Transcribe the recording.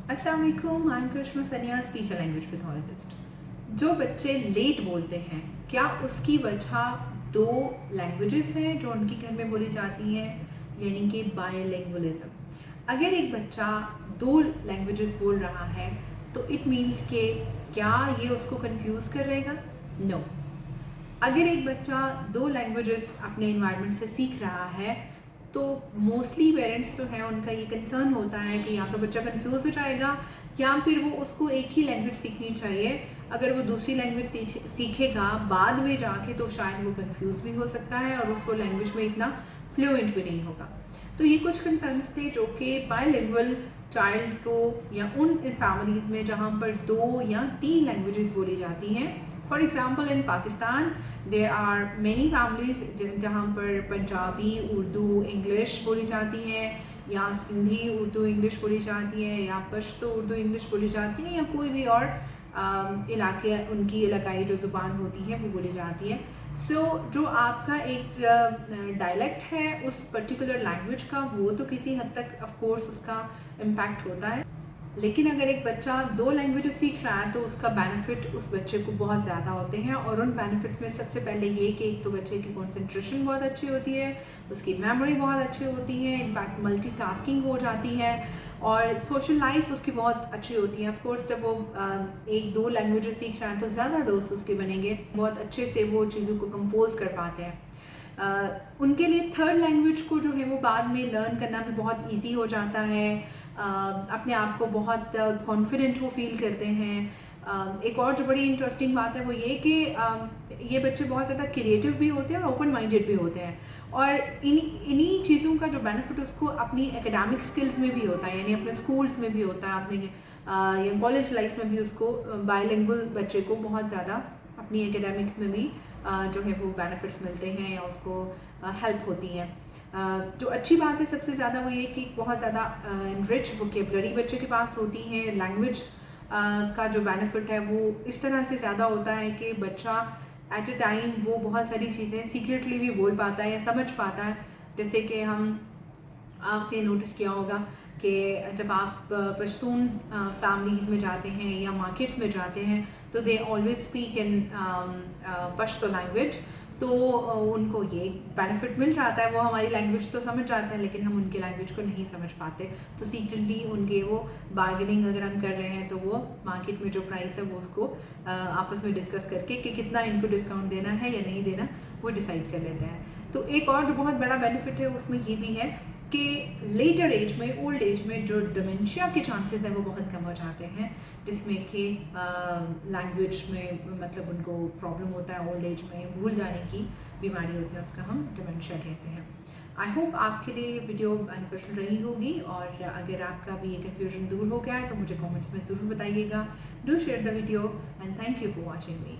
अस्सलाम वालेकुम, I am करिश्मा सनिया, टीचर लैंग्वेज पैथोलॉजिस्ट। जो बच्चे लेट बोलते हैं, क्या उसकी वजह दो लैंग्वेजेस हैं जो उनके घर में बोली जाती हैं, यानी कि बायलिंगुअलिज्म। अगर एक बच्चा दो लैंग्वेजेस बोल रहा है तो इट मीन्स के क्या ये उसको कंफ्यूज करेगा? नो। अगर एक बच्चा दो लैंग्वेजेस अपने इन्वायरमेंट से सीख रहा है तो मोस्टली पेरेंट्स जो हैं उनका ये कंसर्न होता है कि या तो बच्चा कंफ्यूज हो जाएगा या फिर वो उसको एक ही लैंग्वेज सीखनी चाहिए। अगर वो दूसरी लैंग्वेज सीखेगा बाद में जाके तो शायद वो कंफ्यूज भी हो सकता है और उसको लैंग्वेज में इतना फ्लुएंट भी नहीं होगा। तो ये कुछ कंसर्न्स थे जो कि बायलिंगुअल चाइल्ड को या उन फैमिलीज़ में जहाँ पर दो या तीन लैंग्वेजेस बोली जाती हैं। For example in Pakistan there are many families जहाँ पर पंजाबी, उर्दू, इंग्लिश बोली जाती है, या सिंधी उर्दू इंग्लिश बोली जाती है, या पश्तो उर्दू इंग्लिश बोली जाती है, या कोई भी और इलाके उनकी इलाकाई जो ज़ुबान होती है वो बोली जाती है। सो जो आपका एक डायलेक्ट है उस पर्टिकुलर लैंग्वेज का, वो तो किसी हद तक ऑफ कोर्स उसका इम्पैक्ट होता है, लेकिन अगर एक बच्चा दो लैंग्वेजेस सीख रहा है तो उसका बेनिफिट उस बच्चे को बहुत ज़्यादा होते हैं। और उन बेनिफिट्स में सबसे पहले ये कि एक तो बच्चे की कंसंट्रेशन बहुत अच्छी होती है, उसकी मेमोरी बहुत अच्छी होती है, इनफैक्ट मल्टीटास्किंग हो जाती है, और सोशल लाइफ उसकी बहुत अच्छी होती है। ऑफ कोर्स जब वो एक दो लैंग्वेजेस सीख रहा है तो ज़्यादा दोस्त उसके बनेंगे, बहुत अच्छे से वो चीज़ों को कंपोज कर पाते हैं। उनके लिए थर्ड लैंग्वेज को जो है वो बाद में लर्न करना भी बहुत इजी हो जाता है। अपने आप को बहुत कॉन्फिडेंट वो फील करते हैं। एक और जो बड़ी इंटरेस्टिंग बात है वो ये कि ये बच्चे बहुत ज़्यादा क्रिएटिव भी होते हैं और ओपन माइंडेड भी होते हैं, और इन्हीं चीज़ों का जो बेनिफिट उसको अपनी एकेडमिक स्किल्स में भी होता है, यानी अपने स्कूल्स में भी होता है, अपने या कॉलेज लाइफ में भी उसको बायलिंगुअल बच्चे को बहुत ज़्यादा अपनी एकेडमिक्स में भी जो है वो बेनिफिट्स मिलते हैं या उसको हेल्प होती हैं। जो अच्छी बात है सबसे ज़्यादा वो ये कि बहुत ज़्यादा रिच वोकेबलरी बच्चे के पास होती है। लैंग्वेज का जो बेनिफिट है वो इस तरह से ज़्यादा होता है कि बच्चा एट अ टाइम वो बहुत सारी चीज़ें सीक्रेटली भी बोल पाता है या समझ पाता है। जैसे कि आपने नोटिस किया होगा कि जब आप पश्तून फैमिलीज़ में जाते हैं या मार्केट्स में जाते हैं तो they always speak in Pashto language, तो उनको ये बेनिफिट मिल जाता है, वो हमारी लैंग्वेज तो समझ जाते हैं लेकिन हम उनकी लैंग्वेज को नहीं समझ पाते। तो सीक्रेटली उनके वो बार्गेनिंग अगर हम कर रहे हैं तो वो मार्केट में जो प्राइस है वो उसको आपस में डिस्कस करके कि कितना इनको डिस्काउंट देना है या नहीं देना वो डिसाइड कर लेते हैं। तो एक और जो बहुत बड़ा बेनिफिट है उसमें ये भी है कि लेटर एज में, ओल्ड एज में जो डिमेंशिया के चांसेस हैं वो बहुत कम हो जाते हैं, जिसमें कि लैंग्वेज में मतलब उनको प्रॉब्लम होता है, ओल्ड एज में भूल जाने की बीमारी होती है, उसका हम डिमेंशिया कहते हैं। आई होप आपके लिए वीडियो बेनिफिशियल रही होगी, और अगर आपका भी ये कन्फ्यूजन दूर हो गया है तो मुझे कमेंट्स में ज़रूर बताइएगा। Do share the video and thank you for watching me.